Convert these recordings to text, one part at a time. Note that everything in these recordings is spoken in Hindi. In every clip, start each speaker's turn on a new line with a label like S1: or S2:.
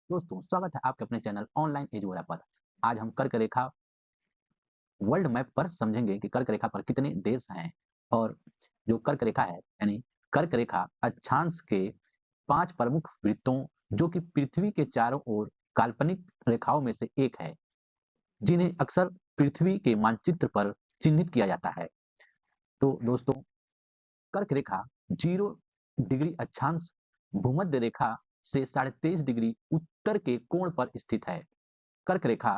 S1: दोस्तों स्वागत है आपके अपने चैनल ऑनलाइन एजुअरा पर। आज हम कर्क रेखा वर्ल्ड मैप पर समझेंगे कि कर्क रेखा पर कितने देश हैं। और जो कर्क रेखा है यानी कर्क रेखा अक्षांश के 5 प्रमुख वृत्तों जो कि पृथ्वी के चारों ओर काल्पनिक रेखाओं में से एक है, जिन्हें अक्सर पृथ्वी के मानचित्र पर चिह्नित किया जाता है। तो दोस्तों, कर्क रेखा 0 डिग्री अक्षांश भूमध्य रेखा से 23.5 डिग्री उत्तर के कोण पर स्थित है। कर्क रेखा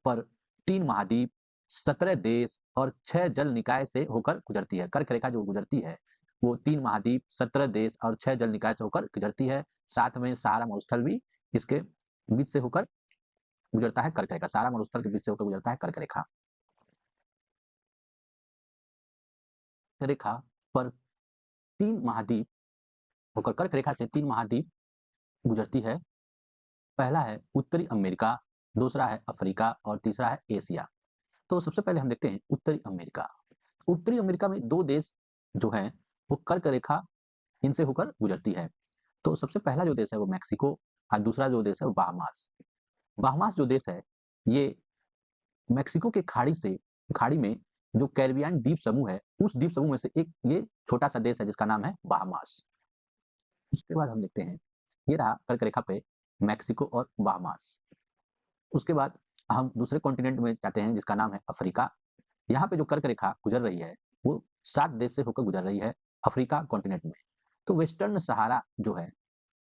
S1: पर 3 महाद्वीप, 17 देश और 6 जल निकाय से होकर गुजरती है। कर्क रेखा जो गुजरती है वो 3 महाद्वीप, 17 देश और 6 जल निकाय से होकर गुजरती है। साथ में सहारा मरुस्थल भी इसके बीच से होकर गुजरता है। कर्क रेखा सहारा मरुस्थल के बीच से होकर गुजरता है कर्क रेखा। रेखा पर 3 महाद्वीप होकर कर्क रेखा से 3 महाद्वीप गुजरती है। पहला है उत्तरी अमेरिका, दूसरा है अफ्रीका और तीसरा है एशिया। तो सबसे पहले हम देखते हैं उत्तरी अमेरिका। उत्तरी अमेरिका में 2 देश जो हैं वो कर्क रेखा इनसे होकर गुजरती है। तो सबसे पहला जो देश है वो मेक्सिको और दूसरा जो देश है वो बाहामास। बाहामास जो देश है ये मेक्सिको के खाड़ी में जो कैरिबियन द्वीप समूह है उस द्वीप समूह में से एक ये छोटा सा देश है जिसका नाम है बाहामास। उसके बाद हम देखते हैं, ये रहा कर्क रेखा पे मेक्सिको और बाहामास। उसके बाद हम दूसरे कॉन्टिनेंट में जाते हैं जिसका नाम है अफ्रीका। यहाँ पे जो कर्क रेखा गुजर रही है वो 7 देश से होकर गुजर रही है अफ्रीका कॉन्टिनेंट में। तो वेस्टर्न सहारा जो है,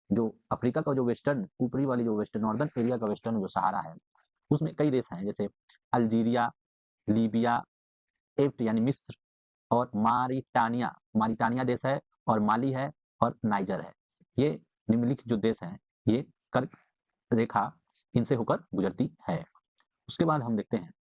S1: जो अफ्रीका का जो वेस्टर्न ऊपरी वाली जो वेस्टर्न नॉर्दर्न एरिया का वेस्टर्न जो सहारा है उसमें कई देश हैं, जैसे अल्जीरिया, लीबिया, एप्ट यानी मिस्र और मारिटानिया। मारिटानिया देश है और माली है और नाइजर है। ये निम्नलिखित जो देश हैं ये कर्क रेखा इनसे होकर गुजरती है। उसके बाद हम देखते हैं,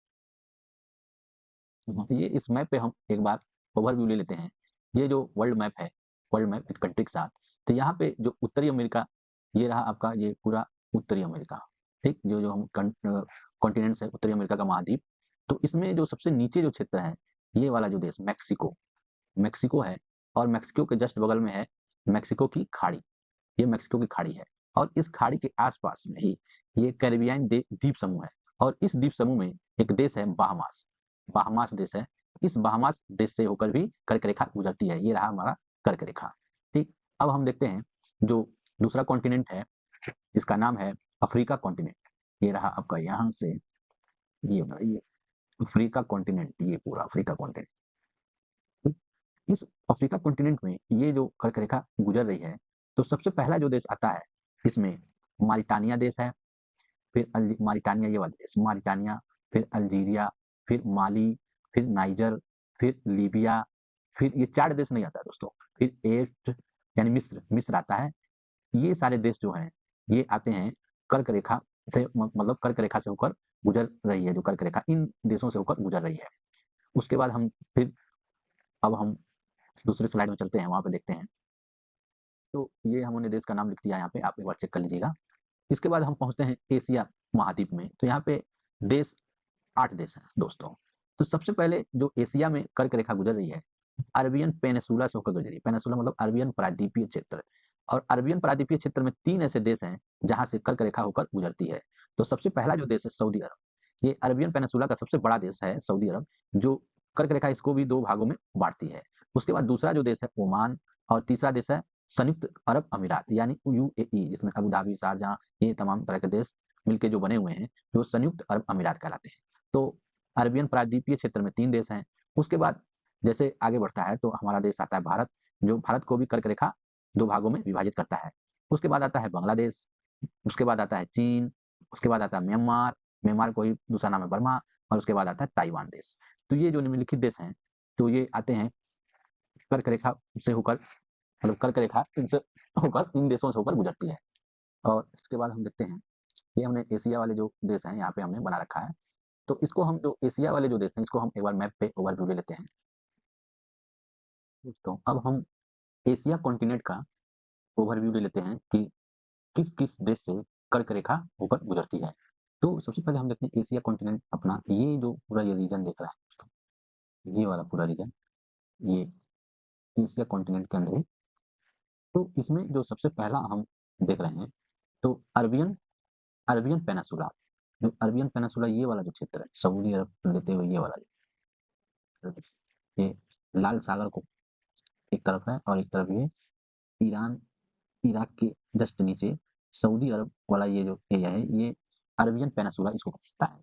S1: ये इस मैप पे हम एक बार ओवरव्यू ले लेते हैं। ये जो वर्ल्ड मैप है, वर्ल्ड मैप विद कंट्री के साथ, तो यहाँ पे जो उत्तरी अमेरिका, ये रहा आपका ये पूरा उत्तरी अमेरिका। ठीक, जो जो हम कॉन्टिनेंट्स है उत्तरी अमेरिका का महाद्वीप। तो इसमें जो सबसे नीचे जो क्षेत्र है ये वाला जो देश मेक्सिको, मेक्सिको है। और मेक्सिको के जस्ट बगल में है मेक्सिको की खाड़ी। ये मेक्सिको की खाड़ी है और इस खाड़ी के आसपास में ही ये कैरिबियन द्वीप समूह है। और इस द्वीप समूह में एक देश है बाहामास। बाहामास देश है। इस बाहामास देश से होकर भी कर्क रेखा गुजरती है। ये रहा हमारा कर्क रेखा। ठीक, अब हम देखते हैं जो दूसरा कॉन्टिनेंट है इसका नाम है अफ्रीका कॉन्टिनेंट। ये रहा आपका यहाँ से ये अफ्रीका कॉन्टिनेंट, ये पूरा अफ्रीका कॉन्टिनेंट। इस अफ्रीका कॉन्टिनेंट में ये जो कर्क रेखा गुजर रही है, तो सबसे पहला जो देश आता है इसमें मारिटानिया देश है। फिर मारिटानिया, ये वाला देश मारिटानिया, फिर अल्जीरिया, फिर माली, फिर नाइजर, फिर लीबिया। फिर ये 4 देश नहीं आता दोस्तों, फिर एस्ट यानी मिस्र, मिस्र आता है। ये सारे देश जो हैं ये आते हैं कर्क रेखा से, मतलब कर्क रेखा से होकर गुजर रही है। जो कर्क रेखा इन देशों से होकर गुजर रही है। उसके बाद हम फिर अब हम दूसरे स्लाइड में चलते हैं, वहां पे देखते हैं। तो ये हमने देश का नाम लिख दिया, यहाँ पे आप एक बार चेक कर लीजिएगा। इसके बाद हम पहुंचते हैं एशिया महाद्वीप में। तो यहाँ पे देश 8 देश हैं दोस्तों। तो सबसे पहले जो एशिया में कर्क रेखा गुजर रही है, अरबियन पेनिसुला से होकर गुजर रही है। पेनिसुला मतलब अरबियन प्रायद्वीपीय क्षेत्र। और अरबियन प्रायद्वीपीय क्षेत्र में 3 ऐसे देश हैं जहां से कर्क रेखा होकर गुजरती है। तो सबसे पहला जो देश है सऊदी अरब। ये अरबियन पेनिसुला का सबसे बड़ा देश है सऊदी अरब, जो कर्क रेखा इसको भी 2 भागों में बांटती है। उसके बाद दूसरा जो देश है ओमान। और तीसरा देश है संयुक्त अरब अमीरात यानी यूएई, जिसमें अबू धाबी, शारजाह, ये तमाम तरह के देश मिलके जो बने हुए हैं जो संयुक्त अरब अमीरात कहलाते हैं। तो अरबियन प्रायद्वीपीय क्षेत्र में 3 देश हैं। उसके बाद जैसे आगे बढ़ता है तो हमारा देश आता है भारत, जो भारत को भी कर्क रेखा 2 भागों में विभाजित करता है। उसके बाद आता है बांग्लादेश, उसके बाद आता है चीन, उसके बाद आता है म्यांमार, म्यांमार को ही दूसरा नाम है बर्मा, और उसके बाद आता है ताइवान देश। तो ये जो निम्नलिखित देश हैं तो ये आते हैं कर्क रेखा से होकर, मतलब कर्क रेखा इनसे होकर इन देशों से होकर गुजरती है। और इसके बाद हम देखते हैं, ये हमने एशिया वाले जो देश हैं यहाँ पे हमने बना रखा है। तो इसको हम जो एशिया वाले जो देश हैं इसको हम एक बार मैप पे ओवरव्यू ले लेते हैं दोस्तों। अब हम एशिया कॉन्टिनेंट का ओवरव्यू ले लेते हैं कि किस किस देश से कर्क रेखा होकर गुजरती है। तो सबसे पहले हम देखते हैं एशिया कॉन्टिनेंट अपना, ये जो पूरा ये रीजन देख रहा है दोस्तों, ये वाला पूरा रीजन, ये एशिया कॉन्टिनेंट के अंदर है। तो इसमें जो सबसे पहला हम देख रहे हैं तो अरबियन अरबियन पेनिनसुला, जो अरबियन पेनिनसुला ये वाला जो क्षेत्र है, सऊदी अरब लेते हुए ये वाला जो, ये लाल सागर को एक तरफ है और एक तरफ ये ईरान, इराक के जस्ट नीचे सऊदी अरब वाला ये जो एरिया है, ये अरबियन पेनिनसुला इसको कहता है।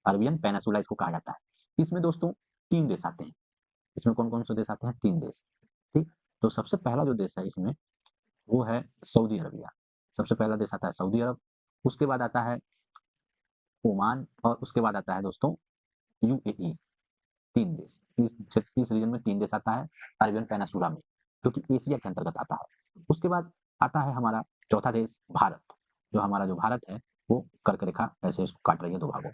S1: अरबियन पेनिनसुला इसको कहा जाता है। इसमें दोस्तों 3 देश आते हैं। इसमें कौन-कौन से देश आते हैं? 3 देश, ठीक? तो सबसे पहला जो देश है इसमें, वो है सऊदी अरबिया। सबसे पहला देश आता है सऊदी अरब, उसके बाद आता है ओमान और उसके बाद आता है दोस्तों यूएई। 3 देश। इस रीजन में 3 देश आता है अरबियन पेनिनसुला में, जो कि एशिया के अंतर्गत आता है। उसके बाद आता है हमारा चौथा देश भारत। जो हमारा जो भारत है, वो कर्क रेखा ऐसे इसको काट रही है 2 भागों।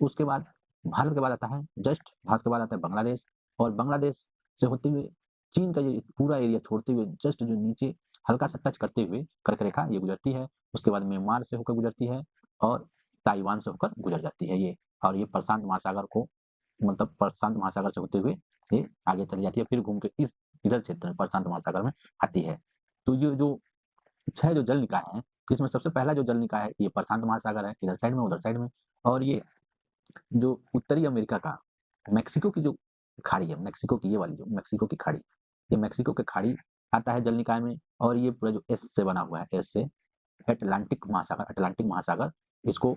S1: उसके बाद भारत के बाद आता है जस्ट भारत के बाद आता है बांग्लादेश, और बांग्लादेश से होते हुए चीन का ये पूरा एरिया छोड़ते हुए जस्ट जो नीचे हल्का-सा टच करते हुए कर्क रेखा ये गुजरती है। उसके बाद म्यांमार से होकर गुजरती है और ताइवान से होकर गुजर जाती है ये। और ये प्रशांत महासागर को, मतलब प्रशांत महासागर से होते हुए ये आगे चली जाती है, फिर घूम के इस इधर क्षेत्र में प्रशांत महासागर में आती है। तो ये जो 6 जो जल निकाय हैं, इसमें सबसे पहला जो जल निकाय है ये प्रशांत महासागर है, इधर साइड में, उधर साइड में। और ये जो उत्तरी अमेरिका का मेक्सिको की जो खाड़ी है, मेक्सिको की ये वाली जो मेक्सिको की खाड़ी, ये मेक्सिको की खाड़ी आता है जल निकाय में। और ये पूरा जो एस से बना हुआ है, एस से अटलांटिक महासागर, इसको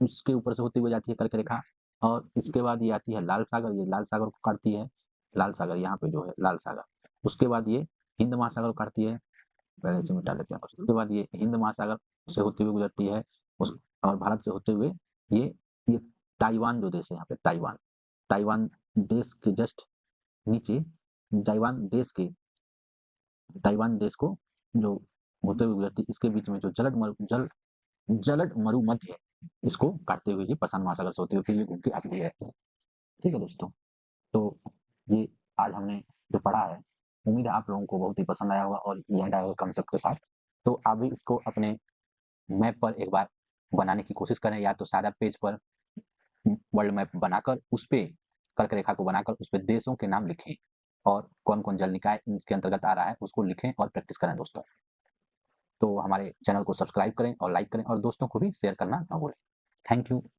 S1: उसके ऊपर से होते हुए जाती है कर्क रेखा। और इसके बाद ये आती है लाल सागर, ये लाल सागर को काटती है। लाल सागर यहाँ पे जो है लाल सागर। उसके बाद ये हिंद महासागर को काटती है। पहले इसे मिटा लेते हैं कुछ। उसके बाद ये हिंद महासागर से होते हुए गुजरती है उस, और भारत से होते हुए ये ये ताइवान जो देश है यहाँ पे, ताइवान, ताइवान देश के जस्ट नीचे, ताइवान देश के, ताइवान देश को जो होते हुए गुजरती है, इसके बीच में जो जलद मरुमध्य है, इसको काटते हुए ये प्रशांत महासागर से होते हुए फिर ये घूम के आती है। ठीक है दोस्तों, तो ये आज हमने जो पढ़ा है, उम्मीद है आप लोगों को बहुत ही पसंद आया होगा और याद आया होगा कंसेप्ट के साथ। तो आप भी इसको अपने मैप पर एक बार बनाने की कोशिश करें, या तो सादा पेज पर वर्ल्ड मैप बनाकर उस पे कर्क रेखा को बनाकर उस पे देशों के नाम लिखें, और कौन-कौन जल निकाय इसके अंतर्गत आ रहा है उसको लिखें और प्रैक्टिस करें दोस्तों। तो हमारे चैनल को सब्सक्राइब करें और लाइक करें और दोस्तों को भी शेयर करना ना भूलें। Thank you.